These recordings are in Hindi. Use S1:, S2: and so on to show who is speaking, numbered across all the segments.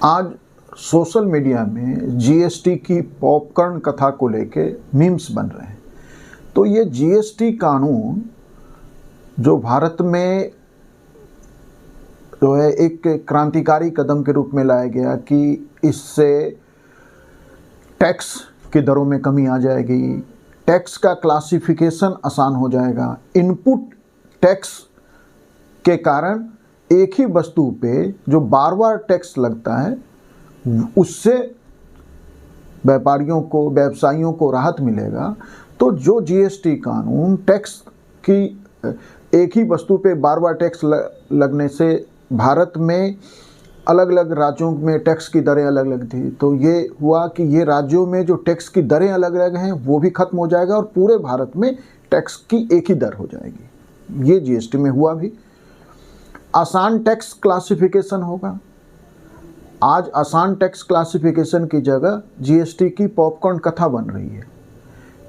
S1: आज सोशल मीडिया में जीएसटी की पॉपकॉर्न कथा को लेके मीम्स बन रहे हैं। तो ये जीएसटी कानून जो भारत में जो है एक क्रांतिकारी कदम के रूप में लाया गया कि इससे टैक्स की दरों में कमी आ जाएगी, टैक्स का क्लासिफिकेशन आसान हो जाएगा। इनपुट टैक्स के कारण एक ही वस्तु पे जो बार बार टैक्स लगता है उससे व्यापारियों को, व्यवसायियों को राहत मिलेगा। तो जो जीएसटी कानून टैक्स की एक ही वस्तु पे बार बार टैक्स लगने से भारत में अलग अलग राज्यों में टैक्स की दरें अलग अलग थी, तो ये हुआ कि ये राज्यों में जो टैक्स की दरें अलग अलग हैं वो भी खत्म हो जाएगा और पूरे भारत में टैक्स की एक ही दर हो जाएगी। ये जीएसटी में हुआ भी। आसान टैक्स क्लासिफिकेशन होगा। आज आसान टैक्स क्लासिफिकेशन की जगह जीएसटी की पॉपकॉर्न कथा बन रही है।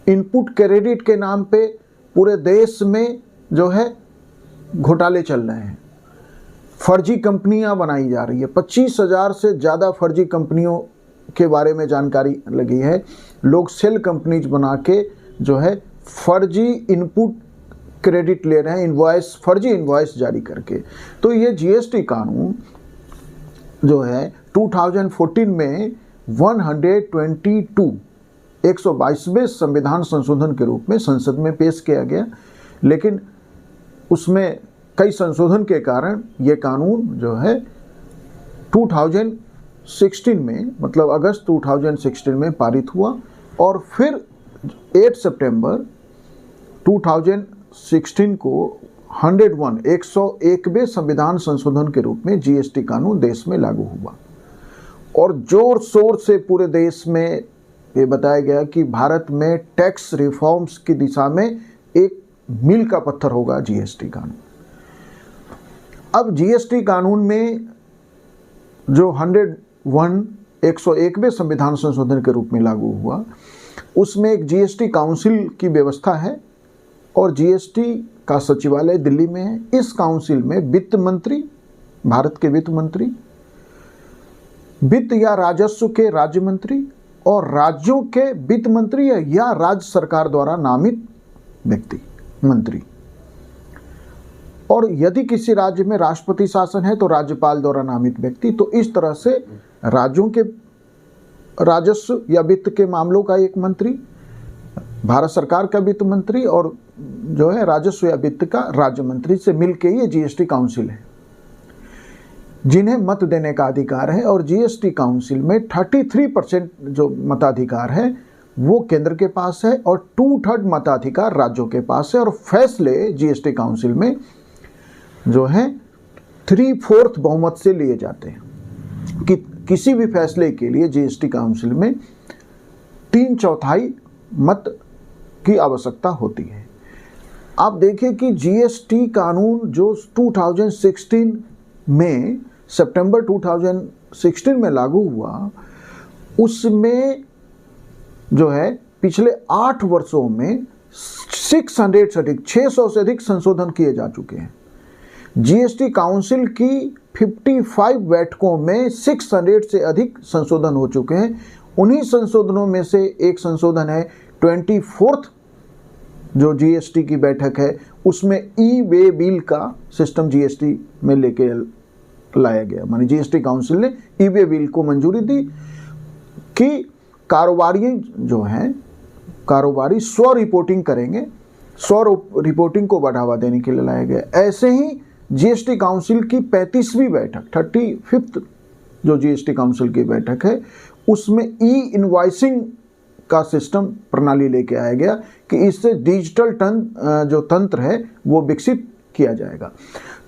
S1: इनपुट क्रेडिट के नाम पे पूरे देश में जो है घोटाले चल रहे हैं, फर्जी कंपनियां बनाई जा रही है। 25,000 से ज़्यादा फर्जी कंपनियों के बारे में जानकारी लगी है। लोग सेल कंपनीज बना के जो है फर्जी इनपुट क्रेडिट ले रहे हैं, इनवॉइस, फर्जी इनवॉइस जारी करके। तो ये जीएसटी कानून जो है 2014 में 122वें संविधान संशोधन के रूप में संसद में पेश किया गया, लेकिन उसमें कई संशोधन के कारण ये कानून जो है 2016 में, मतलब अगस्त 2016 में पारित हुआ और फिर 8 सितंबर 2016 को 101वें संविधान संशोधन के रूप में जीएसटी कानून देश में लागू हुआ। और जोर शोर से पूरे देश में ये बताया गया कि भारत में टैक्स रिफॉर्म्स की दिशा में एक मील का पत्थर होगा जीएसटी कानून। अब जीएसटी कानून में जो 101वें संविधान संशोधन के रूप में लागू हुआ, उसमें एक जीएसटी काउंसिल की व्यवस्था है और जीएसटी का सचिवालय दिल्ली में है। इस काउंसिल में वित्त मंत्री, भारत के वित्त मंत्री, वित्त या राजस्व के राज्य मंत्री और राज्यों के वित्त मंत्री या राज्य सरकार द्वारा नामित व्यक्ति मंत्री, और यदि किसी राज्य में राष्ट्रपति शासन है तो राज्यपाल द्वारा नामित व्यक्ति। तो इस तरह से राज्यों के राजस्व या वित्त के मामलों का एक मंत्री, भारत सरकार का वित्त मंत्री और जो है राजस्व या वित्त का राज्य मंत्री से मिलके ये जीएसटी काउंसिल है, जिन्हें मत देने का अधिकार है। और जीएसटी काउंसिल में 33% जो मताधिकार है वो केंद्र के पास है और 2/3 मताधिकार राज्यों के पास है। और फैसले जीएसटी काउंसिल में जो है 3/4 बहुमत से लिए जाते हैं कि किसी भी फैसले के लिए जीएसटी काउंसिल में 3/4 मत की आवश्यकता होती है। आप देखिए कि जीएसटी कानून जो 2016 में, सितंबर 2016 में लागू हुआ, उसमें जो है पिछले 8 वर्षों में 600 से अधिक संशोधन किए जा चुके हैं। जीएसटी काउंसिल की 55 बैठकों में 600 से अधिक संशोधन हो चुके हैं। उन्हीं संशोधनों में से एक संशोधन है 24th जो जीएसटी की बैठक है, उसमें ई वे बिल का सिस्टम जीएसटी में लेके लाया गया। माने जीएसटी काउंसिल ने ई वे बिल को मंजूरी दी कि कारोबारी जो हैं, कारोबारी स्व रिपोर्टिंग करेंगे। स्व रिपोर्टिंग को बढ़ावा देने के लिए लाया गया। ऐसे ही जीएसटी काउंसिल की 35वीं बैठक, 35th जो जीएसटी काउंसिल की बैठक है, उसमें ई इनवॉइसिंग का सिस्टम प्रणाली लेके आया गया कि इससे डिजिटल जो तंत्र है वो विकसित किया जाएगा।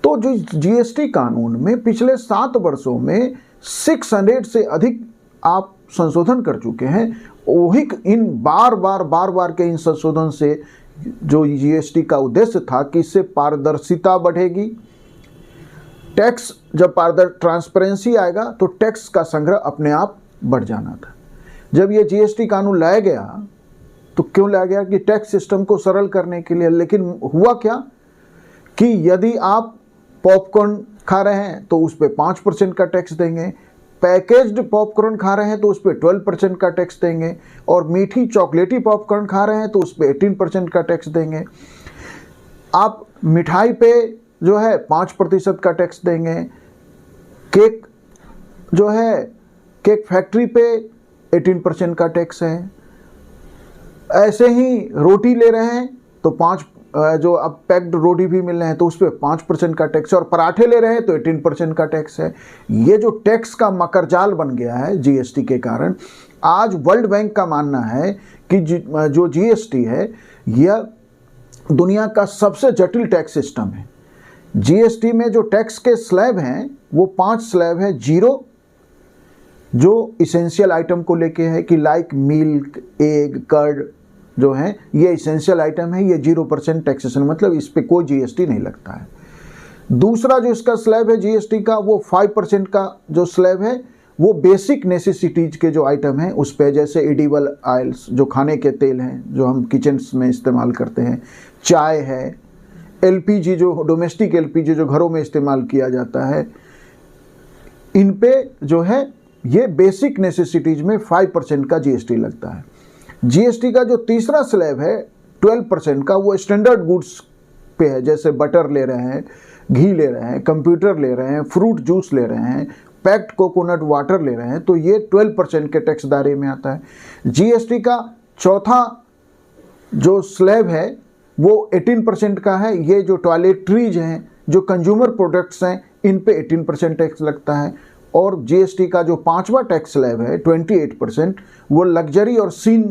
S1: तो जो जीएसटी कानून में पिछले 7 वर्षों में 600 से अधिक आप संशोधन कर चुके हैं। वही इन बार बार के इन संशोधन से जो जीएसटी का उद्देश्य था कि इससे पारदर्शिता बढ़ेगी। टैक्स जब ट्रांसपेरेंसी आएगा तो टैक्स का संग्रह अपने आप बढ़ जाना था। जब ये जीएसटी कानून लाया गया तो क्यों लाया गया कि टैक्स सिस्टम को सरल करने के लिए। लेकिन हुआ क्या कि यदि आप पॉपकॉर्न खा रहे हैं तो उस पर 5% का टैक्स देंगे, पैकेज्ड पॉपकॉर्न खा रहे हैं तो उस पर 12% का टैक्स देंगे, और मीठी चॉकलेटी पॉपकॉर्न खा रहे हैं तो उस पर 18% का टैक्स देंगे। आप मिठाई पे जो है 5% का टैक्स देंगे। केक जो है, केक फैक्ट्री पे 18% का टैक्स है। ऐसे ही रोटी ले रहे हैं तो जो अब पैक्ड रोटी भी मिल रहे हैं तो उस पर 5% का टैक्स है, और पराठे ले रहे हैं तो 18% का टैक्स है। ये जो टैक्स का मकरजाल बन गया है जीएसटी के कारण, आज वर्ल्ड बैंक का मानना है कि जो जीएसटी है यह दुनिया का सबसे जटिल टैक्स सिस्टम है। जीएसटी में जो टैक्स के स्लैब हैं वो 5 स्लैब है। जीरो, जो इसेंशियल आइटम को लेके है कि लाइक मिल्क, एग, कर्ड जो है ये इसेंशियल आइटम है, ये 0% टैक्सेशन, मतलब इस पे कोई जीएसटी नहीं लगता है। दूसरा जो इसका स्लैब है जीएसटी का, वो 5% का जो स्लैब है वो बेसिक नेसेसिटीज के जो आइटम हैं उस पे, जैसे एडिबल ऑयल्स जो खाने के तेल हैं जो हम किचन्स में इस्तेमाल करते हैं, चाय है, एलपीजी जो डोमेस्टिक एलपीजी जो घरों में इस्तेमाल किया जाता है, इन पे जो है ये बेसिक नेसेसिटीज में 5% का जीएसटी लगता है। जीएसटी का जो तीसरा स्लैब है 12% का, वो स्टैंडर्ड गुड्स पे है, जैसे बटर ले रहे हैं, घी ले रहे हैं, कंप्यूटर ले रहे हैं, फ्रूट जूस ले रहे हैं, पैक्ड कोकोनट वाटर ले रहे हैं, तो ये 12% के टैक्स दायरे में आता है। जीएसटी का चौथा जो स्लैब है वो 18% का है। ये जो टॉयलेटरीज हैं, जो कंज्यूमर प्रोडक्ट्स हैं, इन पे 18% टैक्स लगता है। और जीएसटी का जो 5वां टैक्स स्लैब है 28%, वो लग्जरी और सीन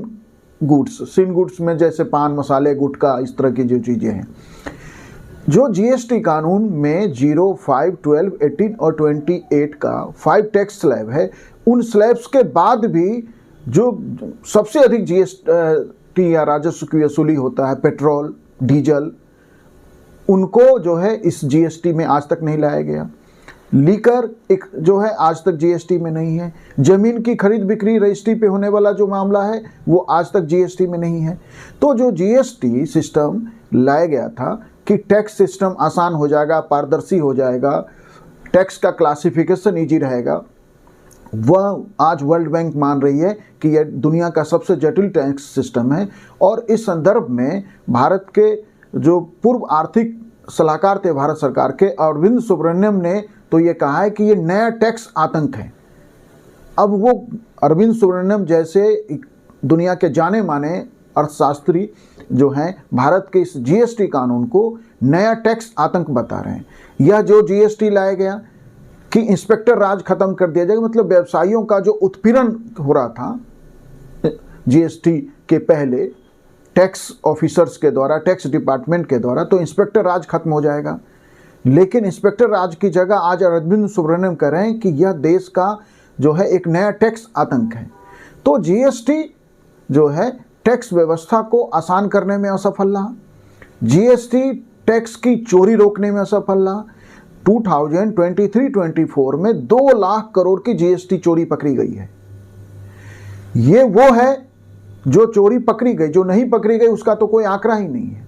S1: गुड्स में जैसे पान मसाले, गुटखा, इस तरह की जो चीज़ें हैं। जो जीएसटी कानून में 0, 5, 12, 18 और 28 का 5 टैक्स स्लैब है, उन स्लैब्स के बाद भी जो सबसे अधिक जीएसटी या राजस्व की वसूली होता है, पेट्रोल, डीजल, उनको जो है इस जीएसटी में आज तक नहीं लाया गया। लीकर एक जो है आज तक जीएसटी में नहीं है। जमीन की खरीद बिक्री रजिस्ट्री पे होने वाला जो मामला है वो आज तक जीएसटी में नहीं है। तो जो जीएसटी सिस्टम लाया गया था कि टैक्स सिस्टम आसान हो जाएगा, पारदर्शी हो जाएगा, टैक्स का क्लासिफिकेशन ईजी रहेगा, वह आज वर्ल्ड बैंक मान रही है कि यह दुनिया का सबसे जटिल टैक्स सिस्टम है। और इस संदर्भ में भारत के जो पूर्व आर्थिक सलाहकार थे भारत सरकार के, अरविंद सुब्रमण्यम ने तो ये कहा है कि ये नया टैक्स आतंक है। अब वो अरविंद सुब्रमण्यम जैसे दुनिया के जाने माने अर्थशास्त्री जो हैं, भारत के इस जीएसटी कानून को नया टैक्स आतंक बता रहे हैं। यह जो जीएसटी लाया गया कि इंस्पेक्टर राज खत्म कर दिया जाएगा, मतलब व्यवसायियों का जो उत्पीड़न हो रहा था जीएसटी के पहले टैक्स ऑफिसर्स के द्वारा, टैक्स डिपार्टमेंट के द्वारा, तो इंस्पेक्टर राज खत्म हो जाएगा। लेकिन इंस्पेक्टर राज की जगह आज अरविंद सुब्रमण्यम कह रहे हैं कि यह देश का जो है एक नया टैक्स आतंक है। तो जीएसटी जो है टैक्स व्यवस्था को आसान करने में असफल रहा, जीएसटी टैक्स की चोरी रोकने में असफल रहा। 2023-24 में 2 लाख करोड़ की जीएसटी चोरी पकड़ी गई है। ये वो है जो चोरी पकड़ी गई, जो नहीं पकड़ी गई उसका तो कोई आंकड़ा ही नहीं है।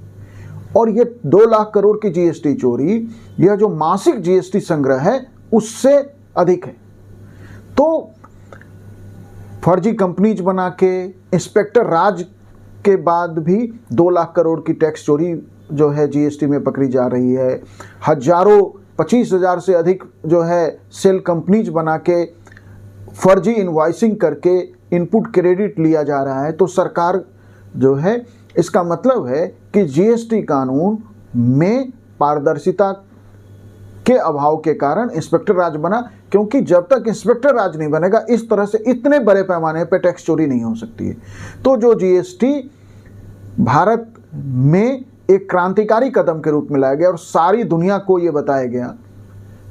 S1: और ये 2 लाख करोड़ की जीएसटी चोरी, यह जो मासिक जीएसटी संग्रह है उससे अधिक है। तो फर्जी कंपनीज बना के इंस्पेक्टर राज के बाद भी 2 लाख करोड़ की टैक्स चोरी जो है जीएसटी में पकड़ी जा रही है। हजारों 25,000 से अधिक जो है सेल कंपनीज बना के फर्जी इनवॉइसिंग करके इनपुट क्रेडिट लिया जा रहा है। तो सरकार जो है, इसका मतलब है कि जीएसटी कानून में पारदर्शिता के अभाव के कारण इंस्पेक्टर राज बना, क्योंकि जब तक इंस्पेक्टर राज नहीं बनेगा इस तरह से इतने बड़े पैमाने पर टैक्स चोरी नहीं हो सकती है। तो जो जीएसटी भारत में एक क्रांतिकारी कदम के रूप में लाया गया और सारी दुनिया को ये बताया गया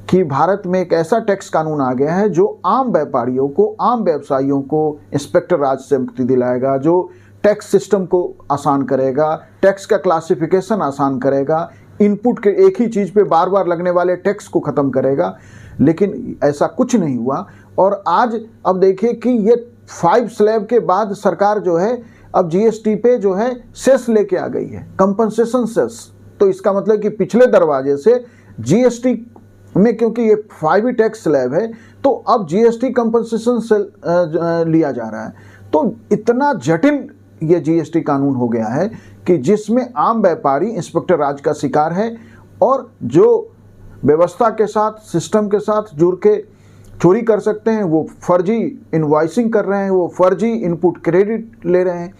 S1: कि भारत में एक ऐसा टैक्स कानून आ गया है जो आम व्यापारियों को, आम व्यवसायियों को इंस्पेक्टर राज से मुक्ति दिलाएगा, जो टैक्स सिस्टम को आसान करेगा, टैक्स का क्लासिफिकेशन आसान करेगा, इनपुट के एक ही चीज़ पे बार बार लगने वाले टैक्स को ख़त्म करेगा। लेकिन ऐसा कुछ नहीं हुआ। और आज अब देखिए कि ये 5 स्लैब के बाद सरकार जो है अब जीएसटी पे जो है सेस लेके आ गई है, कंपनसेशन सेस। तो इसका मतलब कि पिछले दरवाजे से जीएसटी में, क्योंकि ये 5 टैक्स स्लैब है, तो तो अब जीएसटी कंपनसेशन से लिया जा रहा है। तो इतना जटिल ये जीएसटी कानून हो गया है कि जिसमें आम व्यापारी इंस्पेक्टर राज का शिकार है और जो व्यवस्था के साथ, सिस्टम के साथ जुड़ के चोरी कर सकते हैं, वो फर्जी इनवॉइसिंग कर रहे हैं, वो फर्जी इनपुट क्रेडिट ले रहे हैं।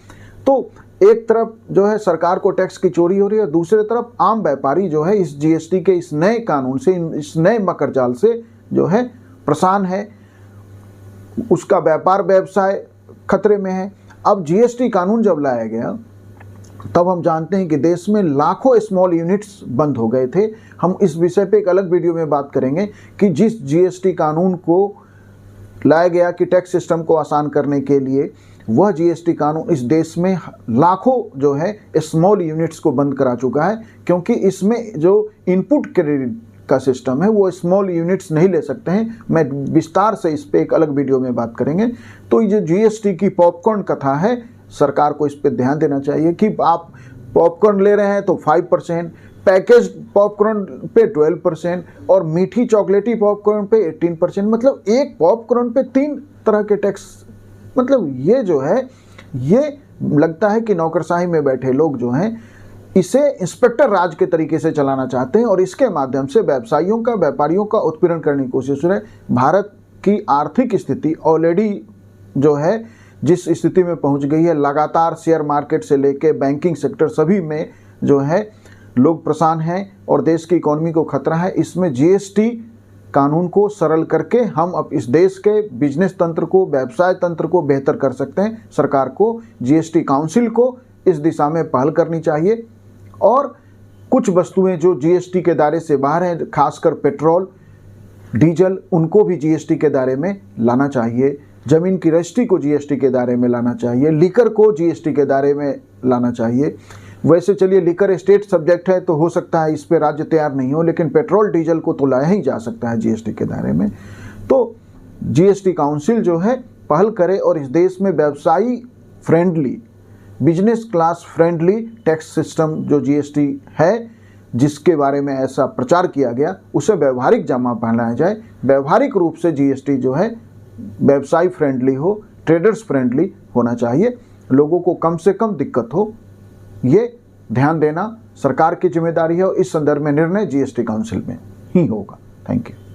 S1: तो एक तरफ जो है सरकार को टैक्स की चोरी हो रही है, दूसरी तरफ आम व्यापारी जो है इस जीएसटी के इस नए कानून से, इस नए मकर जाल से जो है परेशान है, उसका व्यापार व्यवसाय खतरे में है। अब जीएसटी कानून जब लाया गया तब हम जानते हैं कि देश में लाखों स्मॉल यूनिट्स बंद हो गए थे। हम इस विषय पे एक अलग वीडियो में बात करेंगे कि जिस जीएसटी कानून को लाया गया कि टैक्स सिस्टम को आसान करने के लिए, वह जीएसटी कानून इस देश में लाखों जो है स्मॉल यूनिट्स को बंद करा चुका है, क्योंकि इसमें जो इनपुट क्रेडिट का सिस्टम है वो स्मॉल यूनिट्स नहीं ले सकते हैं। मैं विस्तार से इस पे एक अलग वीडियो में बात करेंगे। तो ये जो जीएसटी की पॉपकॉर्न कथा है, सरकार को इस पे ध्यान देना चाहिए कि आप पॉपकॉर्न ले रहे हैं तो 5%, पैकेज पॉपकॉर्न पे 12% और मीठी चॉकलेटी पॉपकॉर्न पे 18%, मतलब एक पॉपकॉर्न पे 3 तरह के टैक्स। मतलब ये जो है, ये लगता है कि नौकरशाही में बैठे लोग जो हैं इसे इंस्पेक्टर राज के तरीके से चलाना चाहते हैं और इसके माध्यम से व्यवसायियों का, व्यापारियों का उत्पीड़न करने की कोशिश है। भारत की आर्थिक स्थिति ऑलरेडी जो है जिस स्थिति में पहुंच गई है, लगातार शेयर मार्केट से लेके बैंकिंग सेक्टर सभी में जो है लोग परेशान हैं और देश की इकोनॉमी को खतरा है। इसमें जीएसटी कानून को सरल करके हम अब इस देश के बिजनेस तंत्र को, व्यवसाय तंत्र को बेहतर कर सकते हैं। सरकार को, जीएसटी काउंसिल को इस दिशा में पहल करनी चाहिए और कुछ वस्तुएं जो जीएसटी के दायरे से बाहर हैं, खासकर पेट्रोल, डीजल, उनको भी जीएसटी के दायरे में लाना चाहिए। जमीन की रजिस्ट्री को जीएसटी के दायरे में लाना चाहिए, लीकर को जीएसटी के दायरे में लाना चाहिए। वैसे चलिए लीकर स्टेट सब्जेक्ट है तो हो सकता है इस पे राज्य तैयार नहीं हो, लेकिन पेट्रोल डीजल को तो लाया ही जा सकता है जीएसटी के दायरे में। तो जीएसटी काउंसिल जो है पहल करे और इस देश में व्यवसायी friendly, business class friendly tax system जो जीएसटी है, जिसके बारे में ऐसा प्रचार किया गया, उसे व्यवहारिक जामा पहनाया जाए। व्यवहारिक रूप से जीएसटी जो है व्यवसाय फ्रेंडली हो, ट्रेडर्स फ्रेंडली होना चाहिए, लोगों को कम से कम दिक्कत हो, ये ध्यान देना सरकार की जिम्मेदारी है और इस संदर्भ में निर्णय जीएसटी काउंसिल में ही होगा। Thank you.